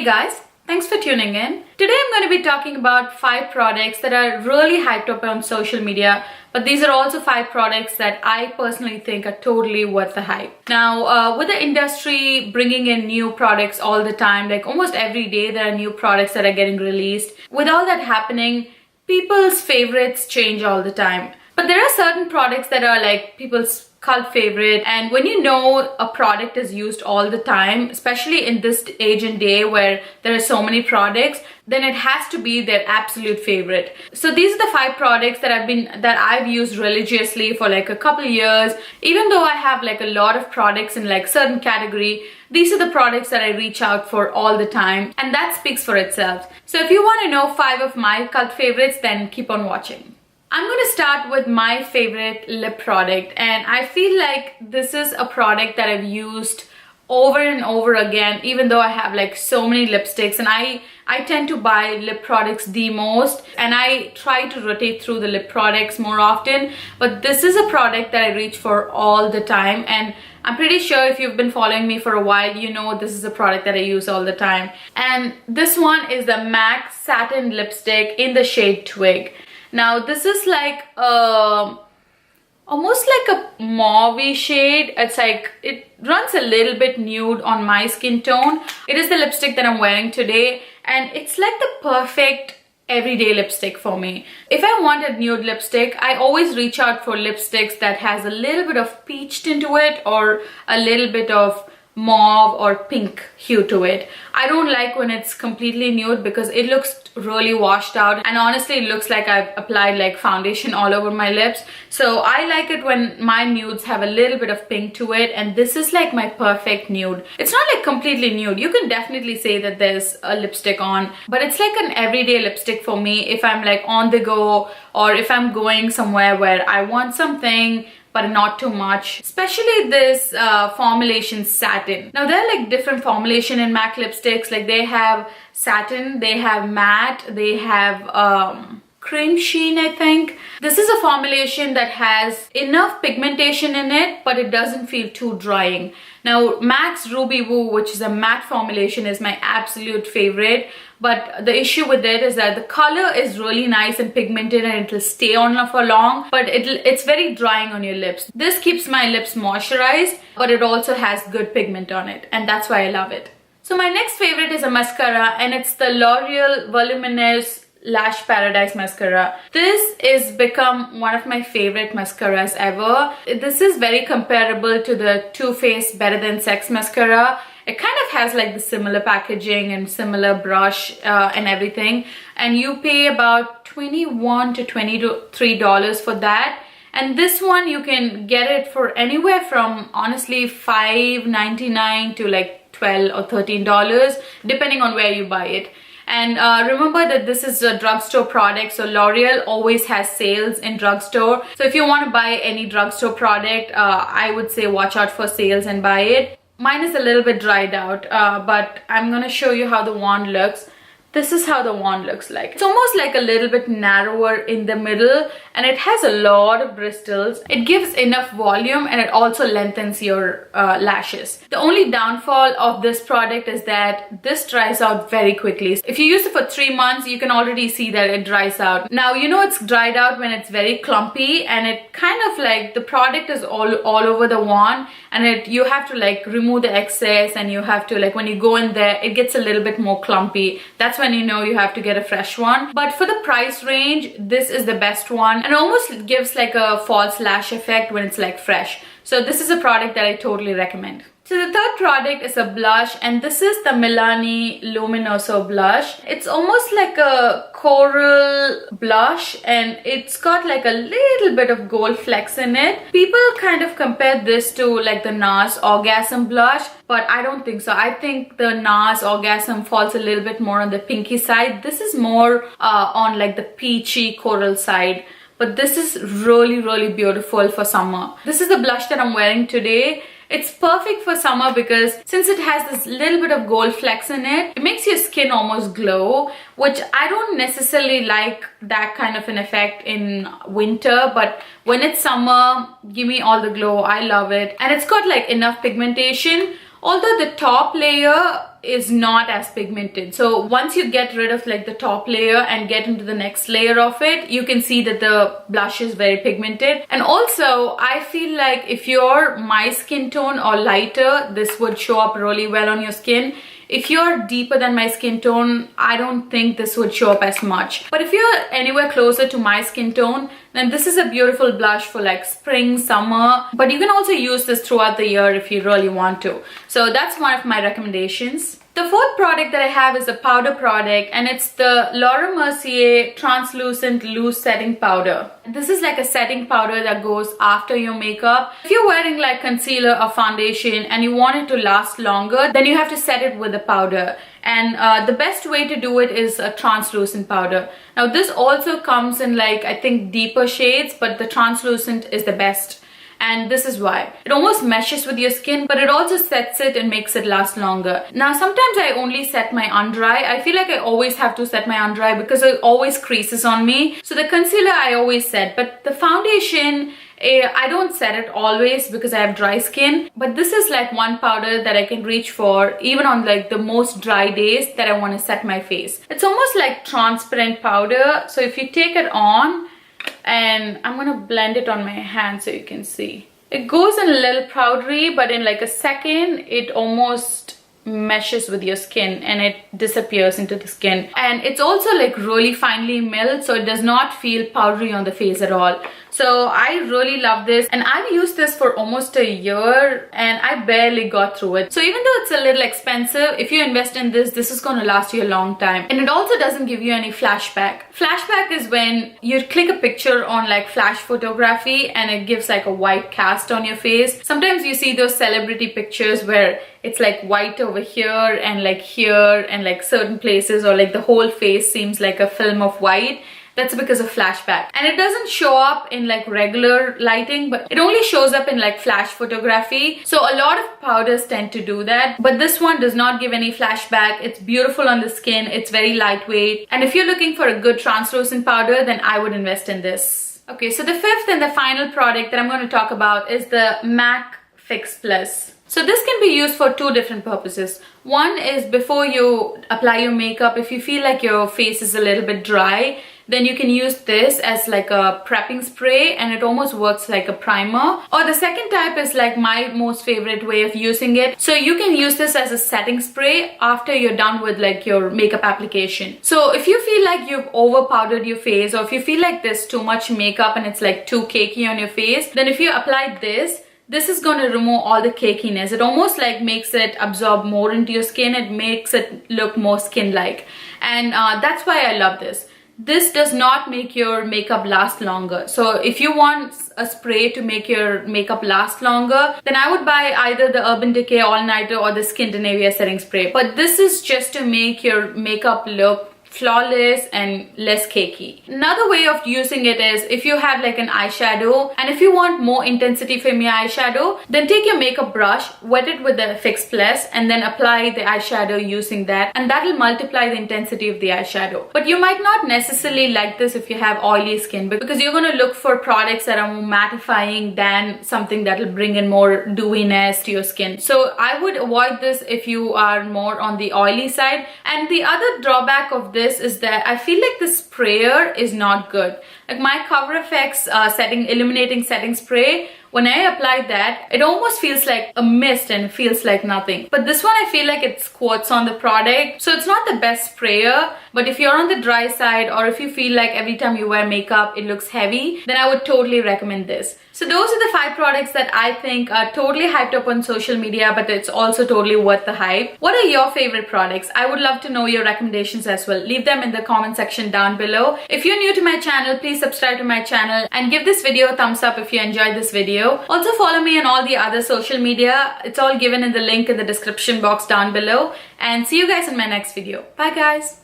Hey guys, thanks for tuning in. Today I'm going to be talking about 5 products that are really hyped up on social media, but these are also 5 products that I personally think are totally worth the hype. Now, with the industry bringing in new products all the time, like almost every day there are new products that are getting released. With all that happening, people's favorites change all the time. But there are certain products that are like people's cult favorite, and when you know a product is used all the time, especially in this age and day where there are so many products, then it has to be their absolute favorite. So these are the 5 products that I've used religiously for like a couple years. Even though I have like a lot of products in like certain category, these are the products that I reach out for all the time, and that speaks for itself. So if you want to know 5 of my cult favorites, then keep on watching. I'm going to start with my favorite lip product, and I feel like this is a product that I've used over and over again, even though I have like so many lipsticks, and I tend to buy lip products the most, and I try to rotate through the lip products more often, but this is a product that I reach for all the time, and I'm pretty sure if you've been following me for a while, you know this is a product that I use all the time. And this one is the MAC Satin lipstick in the shade Twig. Now this is like almost like a mauve shade. It's like, it runs a little bit nude on my skin tone. It is the lipstick that I'm wearing today, and it's like the perfect everyday lipstick for me. If I want a nude lipstick, I always reach out for lipsticks that has a little bit of peach tint to it, or a little bit of mauve or pink hue to it. I don't like when it's completely nude because it looks really washed out, and honestly it looks like I've applied like foundation all over my lips. So I like it when my nudes have a little bit of pink to it, and this is like my perfect nude. It's not like completely nude. You can definitely say that there's a lipstick on, but it's like an everyday lipstick for me if I'm like on the go, or if I'm going somewhere where I want something but not too much. Especially this formulation Satin. Now there are like different formulation in MAC lipsticks. Like they have satin, they have matte, they have cream sheen, I think. This is a formulation that has enough pigmentation in it, but it doesn't feel too drying. Now MAC's Ruby Woo, which is a matte formulation, is my absolute favorite. But the issue with it is that the color is really nice and pigmented, and it'll stay on for long, but it's very drying on your lips. This keeps my lips moisturized, but it also has good pigment on it, and that's why I love it. So my next favorite is a mascara, and it's the Loreal Voluminous Lash Paradise Mascara. This is become one of my favorite mascaras ever. This is very comparable to the Too Faced Better Than Sex Mascara. It kind of has like the similar packaging and similar brush and everything, and you pay about $21 to $23 for that. And this one you can get it for anywhere from honestly $5.99 to like $12 or $13 depending on where you buy it. And remember that this is a drugstore product, so L'Oreal always has sales in drugstore. So if you want to buy any drugstore product, I would say watch out for sales and buy it. Mine is a little bit dried out, but I'm gonna show you how the wand looks. This is how the wand looks like. It's almost like a little bit narrower in the middle, and it has a lot of bristles. It gives enough volume, and it also lengthens your lashes. The only downfall of this product is that this dries out very quickly. If you use it for 3 months, you can already see that it dries out. Now you know it's dried out when it's very clumpy, and it kind of like the product is all over the wand, and you have to like remove the excess, and you have to like when you go in there, it gets a little bit more clumpy. That's when you know you have to get a fresh one. But for the price range, this is the best one, and it almost gives like a false lash effect when it's like fresh. So this is a product that I totally recommend. So the third product is a blush, and this is the Milani Luminoso blush. It's almost like a coral blush, and it's got like a little bit of gold flecks in it. People kind of compare this to like the NARS Orgasm blush, but I don't think so. I think the NARS Orgasm falls a little bit more on the pinky side. This is more on like the peachy coral side. But this is really beautiful for summer. This is the blush that I'm wearing today. It's perfect for summer because since it has this little bit of gold flecks in it, it makes your skin almost glow, which I don't necessarily like that kind of an effect in winter, but when it's summer, give me all the glow. I love it. And it's got like enough pigmentation. Although the top layer is not as pigmented. So once you get rid of like the top layer and get into the next layer of it, you can see that the blush is very pigmented. And also I feel like if you're my skin tone or lighter, this would show up really well on your skin. If you're deeper than my skin tone, I don't think this would show up as much. But if you're anywhere closer to my skin tone, then this is a beautiful blush for like spring, summer. But you can also use this throughout the year if you really want to. So that's one of my recommendations. The fourth product that I have is a powder product, and it's the Mercier Translucent Loose Setting Powder. This is like a setting powder that goes after your makeup. If you're wearing like concealer or foundation and you want it to last longer, then you have to set it with a powder. And the best way to do it is a translucent powder. Now this also comes in like, I think, deeper shades, but the translucent is the best. And this is why. It almost meshes with your skin, but it also sets it and makes it last longer. Now, sometimes I only set my under eye. I feel like I always have to set my under eye because it always creases on me. So the concealer I always set, but the foundation, I don't set it always because I have dry skin. But this is like one powder that I can reach for even on like the most dry days that I want to set my face. It's almost like transparent powder. So if you take it on, and I'm gonna blend it on my hand so you can see. It goes in a little powdery, but in like a second, it almost meshes with your skin and it disappears into the skin. And it's also like really finely milled, so it does not feel powdery on the face at all. So I really love this, and I've used this for almost a year and I barely got through it. So even though it's a little expensive, if you invest in this, this is going to last you a long time. And it also doesn't give you any flashback. Flashback is when you click a picture on like flash photography and it gives like a white cast on your face. Sometimes you see those celebrity pictures where it's like white over here and like certain places, or like the whole face seems like a film of white. That's because of flashback. And it doesn't show up in like regular lighting, but it only shows up in like flash photography. So a lot of powders tend to do that, but this one does not give any flashback. It's beautiful on the skin. It's very lightweight. And if you're looking for a good translucent powder, then I would invest in this. Okay, so the fifth and the final product that I'm going to talk about is the MAC Fix Plus. So this can be used for two different purposes. One is before you apply your makeup, if you feel like your face is a little bit dry, then you can use this as like a prepping spray and it almost works like a primer. Or the second type is like my most favorite way of using it. So you can use this as a setting spray after you're done with like your makeup application. So if you feel like you've over powdered your face, or if you feel like there's too much makeup and it's like too cakey on your face, then if you apply this is going to remove all the cakiness. It almost like makes it absorb more into your skin. It makes it look more skin-like. And that's why I love this. This does not make your makeup last longer. So if you want a spray to make your makeup last longer, then I would buy either the Urban Decay All Nighter or the Skindinavia setting spray. But this is just to make your makeup look flawless and less cakey. Another way of using it is if you have like an eyeshadow and if you want more intensity from your eyeshadow, then take your makeup brush, wet it with the Fix Plus, and then apply the eyeshadow using that, and that will multiply the intensity of the eyeshadow. But you might not necessarily like this if you have oily skin, because you're going to look for products that are more mattifying than something that will bring in more dewiness to your skin. So I would avoid this if you are more on the oily side. And the other drawback of this is that I feel like the sprayer is not good. Like my Cover FX illuminating setting spray, when I apply that, it almost feels like a mist and it feels like nothing. But this one, I feel like it squirts on the product. So it's not the best sprayer, but if you're on the dry side, or if you feel like every time you wear makeup, it looks heavy, then I would totally recommend this. So those are the 5 products that I think are totally hyped up on social media, but it's also totally worth the hype. What are your favorite products? I would love to know your recommendations as well. Leave them in the comment section down below. If you're new to my channel, please subscribe to my channel and give this video a thumbs up if you enjoyed this video. Also follow me on all the other social media. It's all given in the link in the description box down below. And see you guys in my next video. Bye guys.